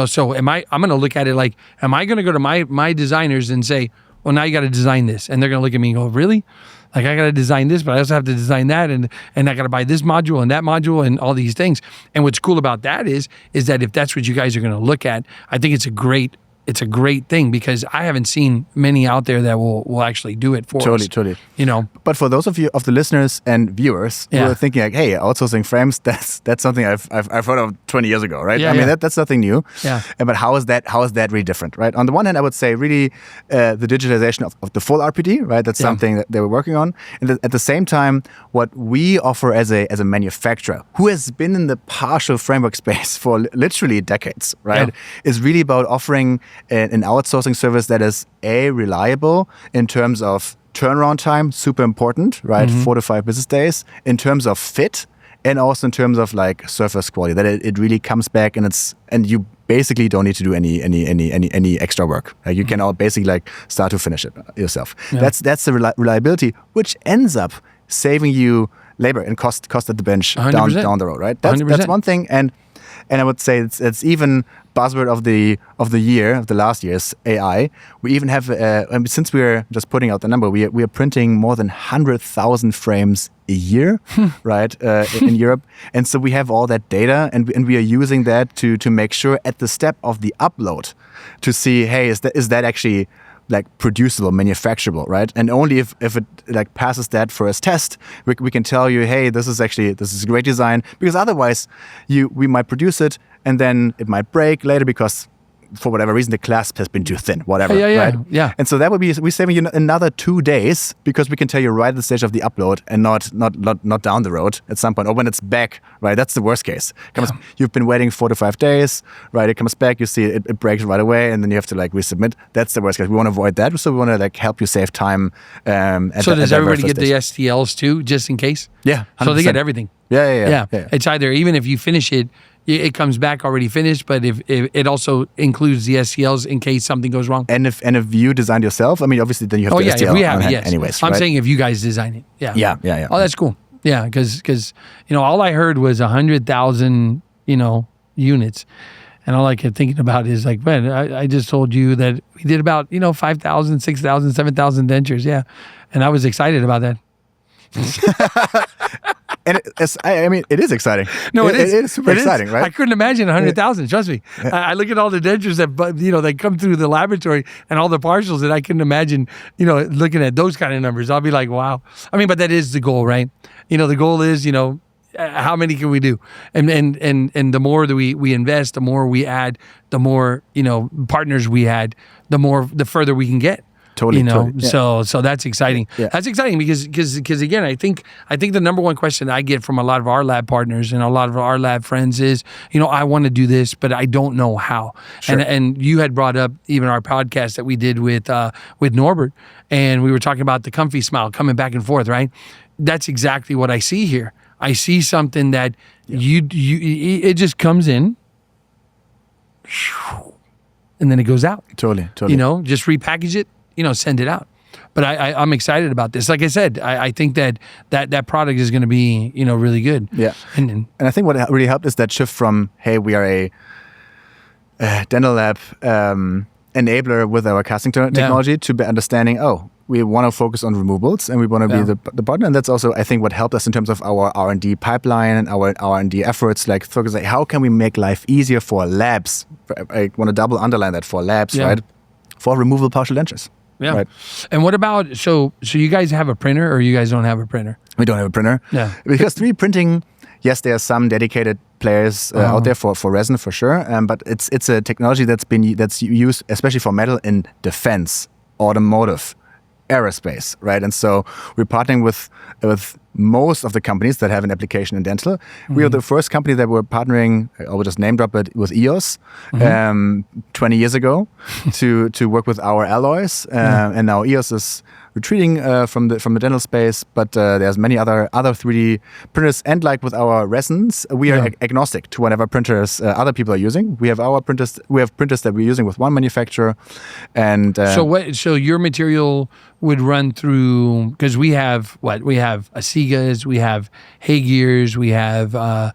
So I'm going to look at it like, am I going to go to my designers and say, well, now you got to design this. And they're going to look at me and go, really? Like, I got to design this, but I also have to design that. And I got to buy this module and that module and all these things. And what's cool about that is that if that's what you guys are going to look at, I think it's a great thing, because I haven't seen many out there that will actually do it for us. Totally. You know, but for those of you, of the listeners and viewers who are thinking like, hey, outsourcing frames, that's something I've heard of 20 years ago, right? I mean, that's nothing new. Yeah. But how is that really different, right? On the one hand, I would say really the digitalization of the full RPD, right? That's something that they were working on. And at the same time, what we offer as a manufacturer who has been in the partial framework space for literally decades, right? Is really about offering an outsourcing service that is reliable in terms of turnaround time, super important, right? 4 to 5 business days. In terms of fit, and also in terms of like surface quality, that it really comes back and you basically don't need to do any extra work. You can all basically like start to finish it yourself. Yeah. That's the reliability, which ends up saving you labor and cost at the bench down the road, right? That's one thing. And I would say it's even buzzword of the last year's AI. We even have since we're just putting out the number, we are printing more than 100,000 frames a year, right, in Europe. And so we have all that data, and we are using that to make sure at the step of the upload to see, hey, is that actually like producible, manufacturable, right? And only if it like passes that first test, we can tell you, hey, this is a great design, because otherwise we might produce it and then it might break later because for whatever reason the clasp has been too thin, whatever, right? Yeah. And so that would be, we're saving you another 2 days, because we can tell you right at the stage of the upload and not down the road at some point, or when it's back, right? That's the worst case. You've been waiting 4 to 5 days, right? It comes back, you see it breaks right away, and then you have to like resubmit. That's the worst case. We want to avoid that, so we want to like help you save time. So does everybody get the STLs too, just in case? Yeah, 100%. So they get everything. Yeah. It's either, even if you finish it, it comes back already finished, but if it also includes the STLs in case something goes wrong. And if you designed yourself, I mean, obviously then you have the STL if we have on hand yes. anyways. I'm right? saying if you guys design it. Yeah. Yeah. Oh, that's cool. Yeah, because all I heard was 100,000 units, and all I kept thinking about is like, man, I just told you that we did about 5,000, 6,000, 7,000 dentures. Yeah, and I was excited about that. And it is exciting. No, it is. It is super exciting, right? I couldn't imagine 100,000. Trust me. I look at all the dentures that come through the laboratory and all the partials, and I couldn't imagine looking at those kind of numbers. I'll be like, wow. I mean, but that is the goal, right? The goal is how many can we do? And the more that we invest, the more we add, the more partners we add, the further we can get. Totally. So that's exciting. Yeah. That's exciting because again, I think the number one question I get from a lot of our lab partners and a lot of our lab friends is, I want to do this, but I don't know how. Sure. And you had brought up even our podcast that we did with Norbert, and we were talking about the comfy smile coming back and forth, right? That's exactly what I see here. I see something that it just comes in, and then it goes out. Totally. Just repackage it. Send it out. But I'm excited about this. Like I said, I think that product is going to be, really good. Yeah. And I think what really helped is that shift from, hey, we are a dental lab enabler with our casting technology to understanding, we want to focus on removables and we want to be the partner. And that's also, I think, what helped us in terms of our R&D pipeline and our R&D efforts, like focus on how can we make life easier for labs? I want to double underline that, for labs, right? For removable partial dentures. Yeah. Right. And what about, so you guys have a printer, or you guys don't have a printer? We don't have a printer. Yeah. Because 3D printing, yes, there are some dedicated players out there for resin for sure, but it's a technology that's used especially for metal in defense, automotive, aerospace, right? And so we're partnering with most of the companies that have an application in dental. Mm-hmm. We are the first company that we're partnering, I will just name drop it, with EOS 20 years ago to work with our alloys. And now EOS is retreating from the dental space, but there's many other 3D printers. And like with our resins, we are agnostic to whatever printers other people are using. We have our printers. We have printers that we're using with one manufacturer. And so your material would run through, because we have Asigas, we have Hagears, we have a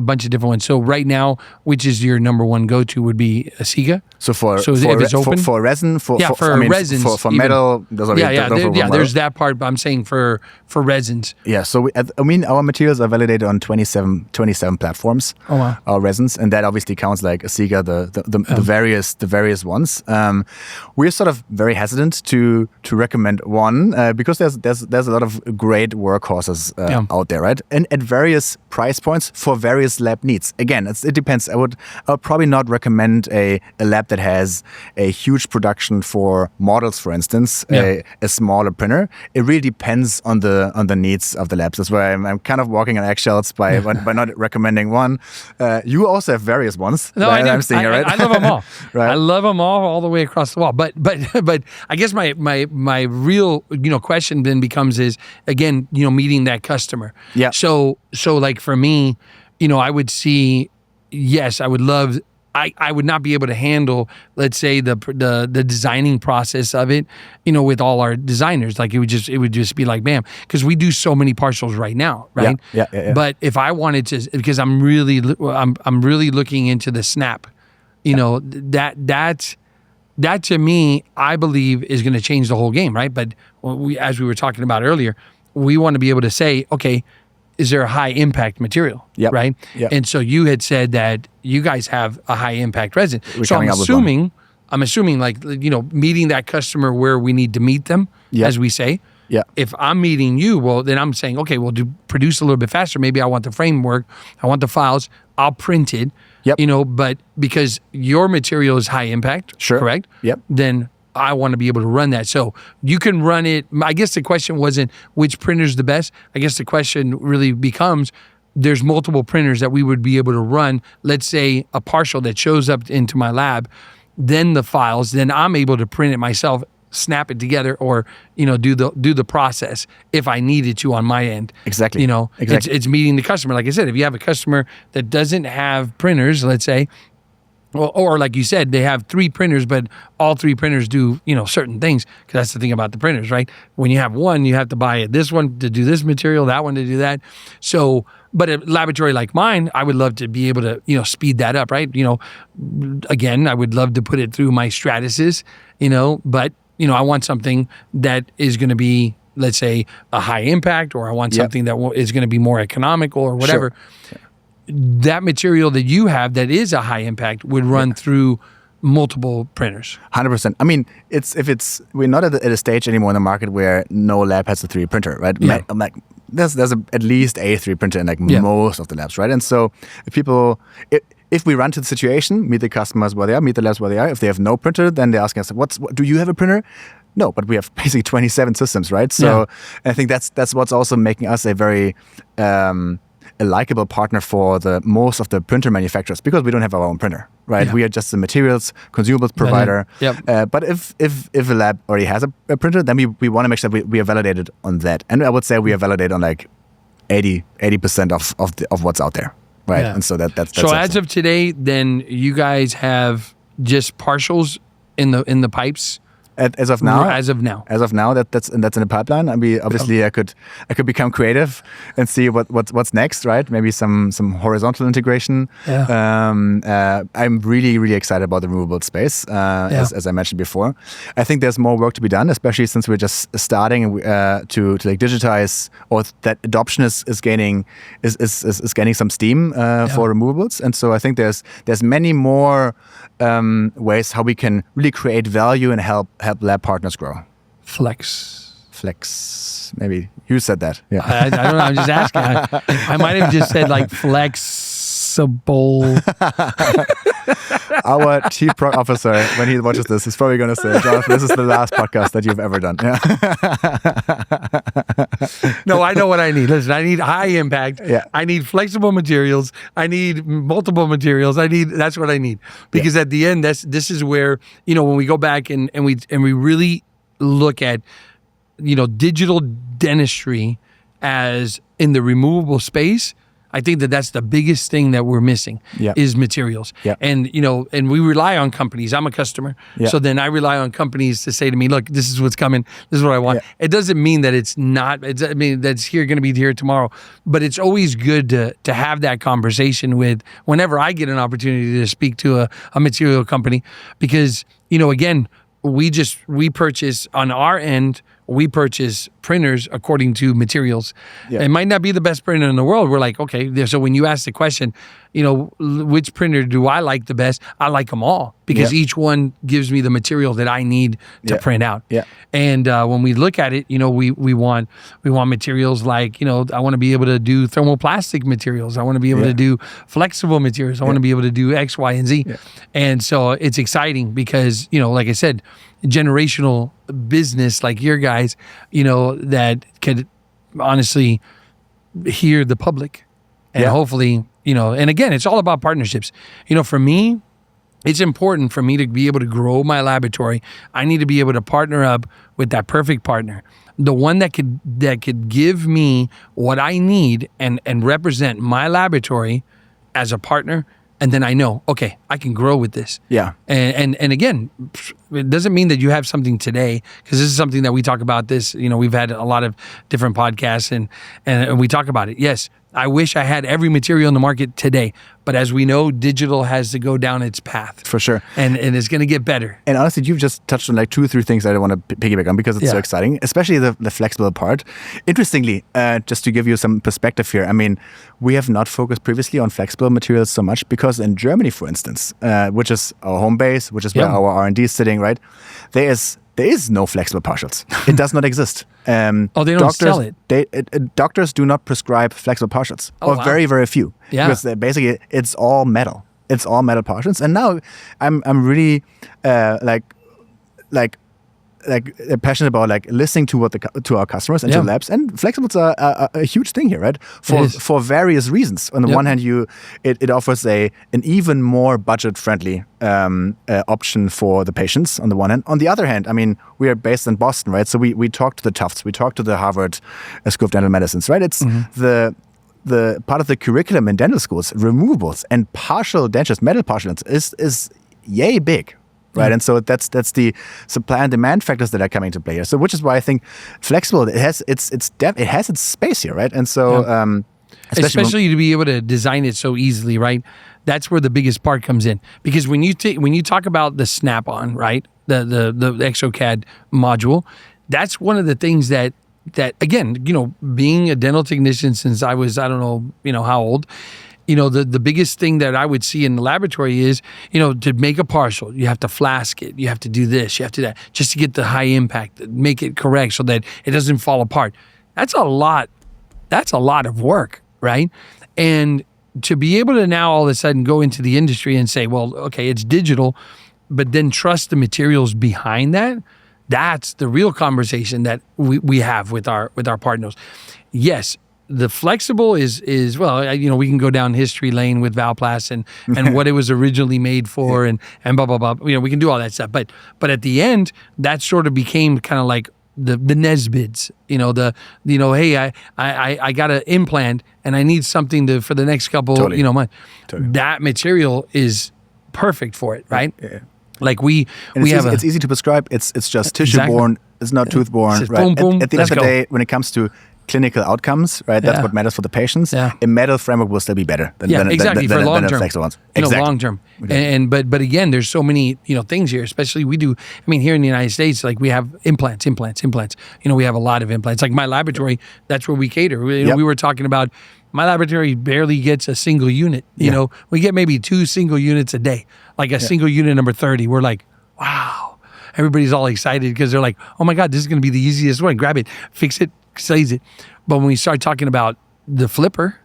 bunch of different ones. So right now, which is your number one go-to would be Asiga? So if it's open? for resin, for resins, for metal, there's that part. But I'm saying for resins. Yeah, so our materials are validated on 27 platforms. Oh wow! Our resins, and that obviously counts like Exocad, the various ones. We're sort of very hesitant to recommend one because there's a lot of great workhorses out there, right? And at various price points for various lab needs. Again, it depends. I would probably not recommend a lab that has a huge production for models, for instance, a smaller printer. It really depends on the needs of the labs. That's why I'm kind of walking on eggshells by not recommending one. You also have various ones. No, I do. I'm seeing, right? I love them all. Right. I love them all the way across the wall. But I guess my real question then becomes is again meeting that customer. Yeah. So like for me, I would see. Yes, I would love. I would not be able to handle, let's say, the designing process of it, with all our designers. Like it would just be like, bam, because we do so many partials right now, right? Yeah. But if I wanted to, because I'm really looking into the snap, that to me, I believe is going to change the whole game, right? But as we were talking about earlier, we want to be able to say, okay, is there a high impact material, right? Yep. And so you had said that you guys have a high impact resin. So I'm assuming like, meeting that customer where we need to meet them, as we say. Yeah. If I'm meeting you, well, then I'm saying, okay, well, produce a little bit faster. Maybe I want the framework. I want the files. I'll print it. Yep. But because your material is high impact, correct? Yep. Then I want to be able to run that. So you can run it. I guess the question wasn't which printer's the best. I guess the question really becomes there's multiple printers that we would be able to run, let's say a partial that shows up into my lab, then the files, then I'm able to print it myself, snap it together, or do the process if I needed to on my end. Exactly. It's meeting the customer. Like I said, if you have a customer that doesn't have printers, let's say, well, or like you said, they have 3 printers, but all 3 printers do, certain things. Because that's the thing about the printers, right? When you have one, you have to buy this one to do this material, that one to do that. So, but a laboratory like mine, I would love to be able to, speed that up, right? Again, I would love to put it through my Stratasys, but, I want something that is going to be, let's say, a high impact, or I want something that is going to be more economical or whatever. Sure. That material that you have that is a high impact would run through multiple printers. 100%. I mean, we're not at a stage anymore in the market where no lab has a 3D printer, right? Yeah. I'm like, there's at least a 3D printer in most of the labs, right? And so if we run to the situation, meet the customers where they are, meet the labs where they are, if they have no printer, then they're asking us, do you have a printer? No, but we have basically 27 systems, right? So I think that's what's also making us a very a likable partner for the most of the printer manufacturers, because we don't have our own printer, right? Yeah. We are just the materials, consumables provider. But if a lab already has a printer, then we want to make sure we are validated on that. And I would say we are validated on like 80% of what's out there, right? Yeah. And so that's so as of today, then you guys have just partials in the pipes. As of now, that's in the pipeline. I mean, obviously, I could become creative and see what's next, right? Maybe some horizontal integration. Yeah. I'm really excited about the removable space, as I mentioned before. I think there's more work to be done, especially since we're just starting to like digitize, or that adoption is gaining some steam for removables, and so I think there's many more ways how we can really create value and help lab partners grow. Flex. Maybe you said that. Yeah. I don't know. I'm just asking. I might have just said like flexible. Our chief product officer, when he watches this, is probably going to say, Jonathan, this is the last podcast that you've ever done. Yeah. No, I know what I need. Listen, I need high impact. Yeah. I need flexible materials. I need multiple materials. That's what I need. Because at the end, this is where, when we go back and we really look at, digital dentistry as in the removable space, I think that that's the biggest thing that we're missing is materials. Yeah. And, and we rely on companies. I'm a customer. Yeah. So then I rely on companies to say to me, look, this is what's coming. This is what I want. Yeah. It doesn't mean that it's not, that's going to be here tomorrow, but it's always good to have that conversation with whenever I get an opportunity to speak to a material company, because, again, we purchase on our end, we purchase printers according to materials. Yeah. It might not be the best printer in the world. We're like, okay, so when you ask the question, which printer do I like the best? I like them all because each one gives me the material that I need to print out. Yeah. And when we look at it, we want materials like, I want to be able to do thermoplastic materials. I want to be able to do flexible materials. I want to be able to do X, Y, and Z. Yeah. And so it's exciting because, like I said, generational business like your guys, that could honestly hear the public and hopefully, and again, it's all about partnerships. For me, it's important for me to be able to grow my laboratory. I need to be able to partner up with that perfect partner, the one that could give me what I need and represent my laboratory as a partner. And then I know, okay, I can grow with this. Yeah. And again, it doesn't mean that you have something today, because this is something that we talk about this. We've had a lot of different podcasts and we talk about it. Yes, I wish I had every material in the market today. But as we know, digital has to go down its path. For sure. And it's going to get better. And honestly, you've just touched on like 2 or 3 things that I want to piggyback on because it's so exciting, especially the flexible part. Interestingly, just to give you some perspective here, I mean, we have not focused previously on flexible materials so much because in Germany, for instance, which is our home base, which is where our R&D is sitting, right? There is no flexible partials. It does not exist. They don't sell it. Doctors do not prescribe flexible partials, very, very few. Yeah. Because basically it's all metal. It's all metal partials. And now I'm really passionate about like listening to to our customers and to labs, and flexibles are a huge thing here, right? For various reasons. On the one hand, it offers an even more budget friendly option for the patients. On the one hand, on the other hand, I mean, we are based in Boston, right? So we talk to the Tufts, we talk to the Harvard School of Dental Medicine, right? It's the part of the curriculum in dental schools, removables and partial dentures, metal partials is yay big. Right, and so that's the supply and demand factors that are coming to play here. So, which is why I think flexible it has its space here, right? And so, especially to be able to design it so easily, right? That's where the biggest part comes in, because when you talk about the Snap-on, right, the Exocad module, that's one of the things that again, being a dental technician since I was I don't know how old. The biggest thing that I would see in the laboratory is, to make a partial, you have to flask it, you have to do this, you have to do that, just to get the high impact, make it correct so that it doesn't fall apart. That's a lot of work, right? And to be able to now all of a sudden go into the industry and say, well, okay, it's digital, but then trust the materials behind that, that's the real conversation that we have with our partners. Yes, the flexible is well, we can go down history lane with Valplast and what it was originally made for and blah blah blah. We can do all that stuff, but at the end, that sort of became kind of like the Nesbids. Hey, I got an implant and I need something for the next couple months. Totally. That material is perfect for it, right? Yeah. Like it's easy to prescribe. It's just tissue borne. It's not tooth borne. Right? Boom, boom, at the end of the day, when it comes to clinical outcomes, right? That's what matters for the patients. Yeah. A metal framework will still be better than for long term. Flexible ones. Exactly. Long term. Okay. But again, there's so many things here. Especially we do. I mean, here in the United States, like we have implants. We have a lot of implants. Like my laboratory, that's where we cater. We were talking about my laboratory barely gets a single unit. We get maybe 2 single units a day. Like a single unit number 30. We're like, wow. Everybody's all excited because they're like, oh my God, this is going to be the easiest one. Grab it, fix it, size it. But when we start talking about the flipper,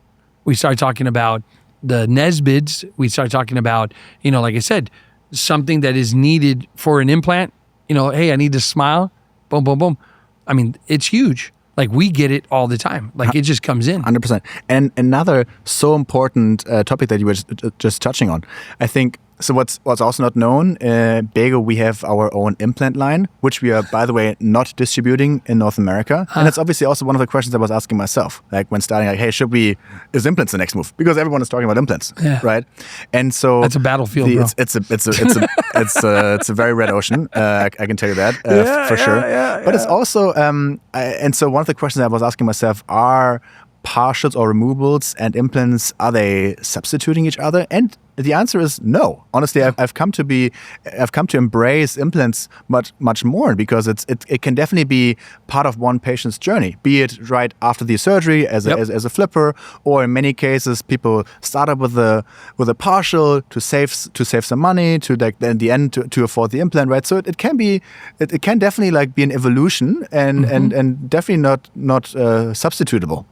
we start talking about the Nesbids, we start talking about, like I said, something that is needed for an implant. Hey, I need to smile. Boom, boom, boom. I mean, it's huge. Like we get it all the time. Like it just comes in. 100%. And another so important topic that you were just touching on, I think So what's also not known, BEGO, we have our own implant line, which we are, by the way, not distributing in North America. And that's obviously also one of the questions I was asking myself, like when starting, like, hey, is implants the next move? Because everyone is talking about implants, right? And so that's a battlefield, bro. It's a very red ocean. I can tell you that for sure. But it's also, and so one of the questions I was asking myself are partials or removables and implants, are they substituting each other? And the answer is no. Honestly, I've come to embrace implants much more, because it can definitely be part of one patient's journey, be it right after the surgery as a flipper, or in many cases people start up with a partial to save some money, to like in the end to afford the implant, right? So it can definitely like be an evolution and definitely not substitutable.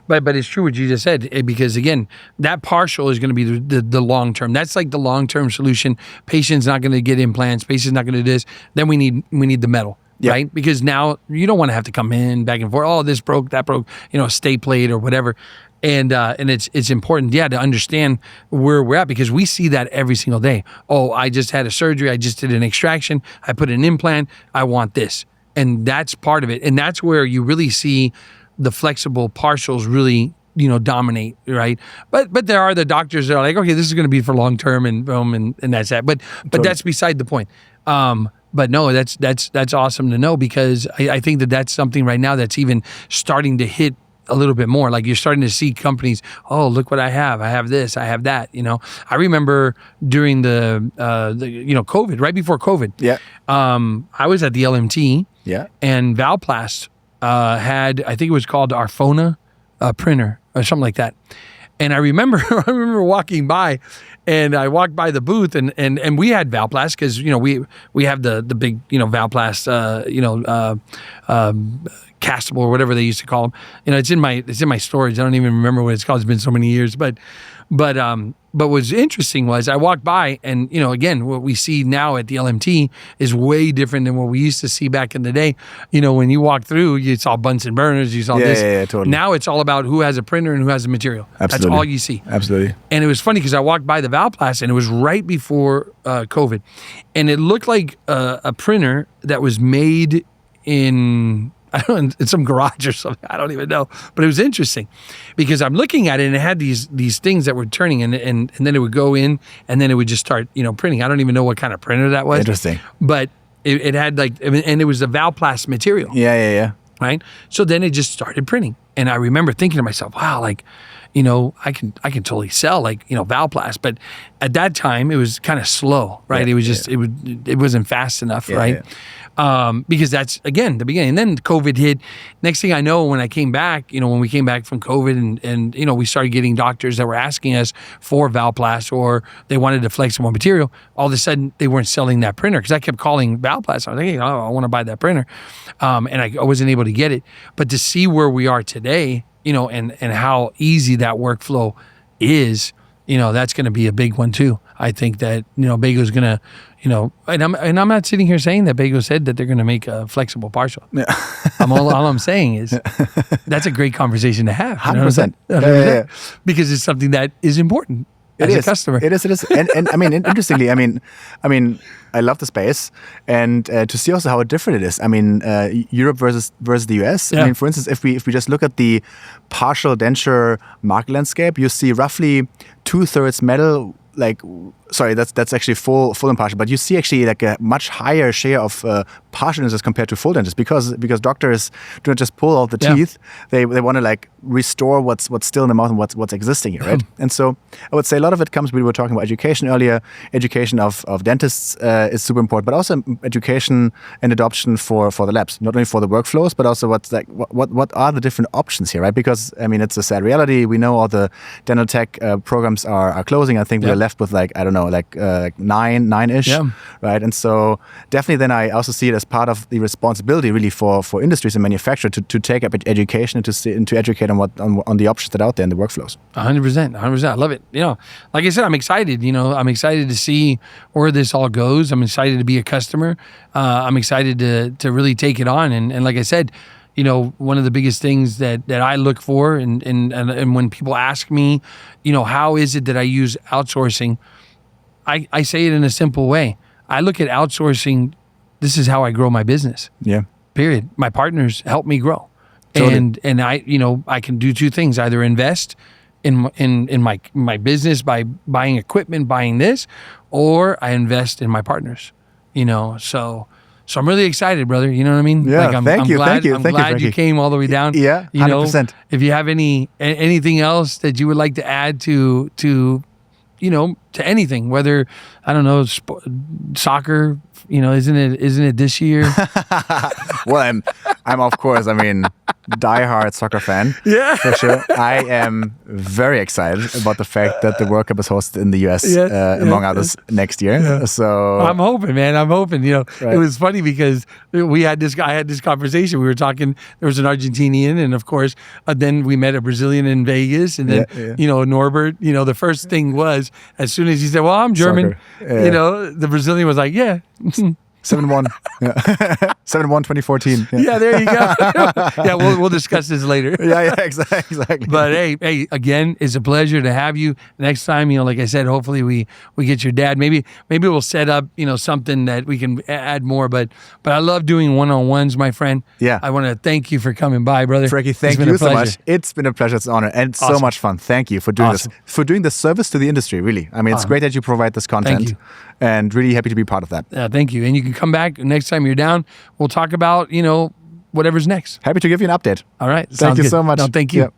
But it's true what you just said, because again, that partial is going to be the long term. That's like the long term solution. Patient's not going to get implants. Patient's not going to do this. Then we need the metal, right? Because now you don't want to have to come in back and forth. Oh, this broke, that broke. Stay plate or whatever. And it's important, to understand where we're at, because we see that every single day. Oh, I just had a surgery. I just did an extraction. I put an implant. I want this, and that's part of it. And that's where you really see the flexible partials really dominate, right? But there are the doctors that are like, okay, this is going to be for long term and that's that. But that's beside the point. But no, that's awesome to know, because I think that's something right now that's even starting to hit a little bit more. Like, you're starting to see companies, oh, look what I have this, I have that. I remember during the COVID, right before COVID, I was at the LMT, and Valplast had, I think it was called Arfona printer or something like that. And I remember walking by, and I walked by the booth, and we had Valplast, because we have the big Valplast castable or whatever they used to call them. It's in my storage. I don't even remember what it's called. It's been so many years. But what's interesting was I walked by, and again, what we see now at the LMT is way different than what we used to see back in the day. When you walk through, you saw Bunsen burners, you saw this. Yeah, totally. Now it's all about who has a printer and who has the material. Absolutely. That's all you see. Absolutely. And it was funny, because I walked by the Valplast, and it was right before COVID, and it looked like a printer that was made in some garage or something. I don't even know. But it was interesting, because I'm looking at it, and it had these things that were turning, and then it would go in, and then it would just start printing. I don't even know what kind of printer that was. Interesting. But it had and it was the Valplast material. Yeah. Right. So then it just started printing, and I remember thinking to myself, wow, I can totally sell Valplast, but at that time it was kind of slow, right? It was just it wasn't fast enough, right? Because that's again the beginning. And then COVID hit. Next thing I know, when I came back, when we came back from COVID, and we started getting doctors that were asking us for Valplast, or they wanted a flexible material. All of a sudden, they weren't selling that printer, because I kept calling Valplast. I was like, hey, I want to buy that printer, and I wasn't able to get it. But to see where we are today, and how easy that workflow is, that's going to be a big one too. I think that, BEGO's going to, and I'm not sitting here saying that BEGO said that they're going to make a flexible partial. Yeah. all I'm saying is that's a great conversation to have. 100%. Because it's something that is important. As a customer. It is. And I mean, interestingly, I mean, I love the space, and to see also how different it is. I mean, Europe versus the US. I mean, for instance, if we just look at the partial denture market landscape, you see roughly 2/3 metal. That's actually full and partial, but you see actually like a much higher share of partial dentures compared to full dentures, because doctors do not just pull out the teeth; they want to restore what's still in the mouth and what's existing here, right? And so I would say a lot of it comes. We were talking about education earlier. Education of dentists is super important, but also education and adoption for the labs, not only for the workflows, but also what are the different options here, right? Because I mean, it's a sad reality. We know all the dental tech programs are closing. I think we're left with nine-ish, right? And so definitely then I also see it as part of the responsibility really for industries and manufacturers to take up education and to educate on the options that are out there in the workflows. 100%. I love it. Like I said, I'm excited. I'm excited to see where this all goes. I'm excited to be a customer. I'm excited to really take it on. And like I said, one of the biggest things that I look for, and when people ask me, how is it that I use outsourcing, I say it in a simple way. I look at outsourcing. This is how I grow my business. Yeah. Period. My partners help me grow. Totally. And I, I can do two things: either invest in my business by buying equipment, buying this, or I invest in my partners. So I'm really excited, brother. You know what I mean? Yeah. I'm thank you. glad Frankie. you came all the way down. Yeah. 100%. If you have anything else that you would like to add to anything, whether, I don't know, soccer, isn't it this year? Well, I'm of course, diehard soccer fan. Yeah. For sure. I am very excited about the fact that the World Cup is hosted in the US, among others, next year. Yeah. So I'm hoping, man. Right. It was funny because I had this conversation. We were talking, there was an Argentinian, and of course, then we met a Brazilian in Vegas, and then, Norbert, the first thing was, as soon as he said, well, I'm German, the Brazilian was like, yeah. 7-1. Yeah. 7-1 2014. Yeah, there you go. Yeah, we'll discuss this later. Yeah, exactly. But hey, again, it's a pleasure to have you. Next time, like I said, hopefully we get your dad. Maybe we'll set up, something that we can add more. But I love doing one-on-ones, my friend. Yeah. I want to thank you for coming by, brother. Frankie, thank you so much. It's been a pleasure. It's an honor and so much fun. Thank you for doing this, for doing the service to the industry. Really, it's great that you provide this content. Thank you. And really happy to be part of that. Yeah, thank you. And you can come back next time you're down. We'll talk about, whatever's next. Happy to give you an update. All right. Thank you so much. No, thank you. Yeah.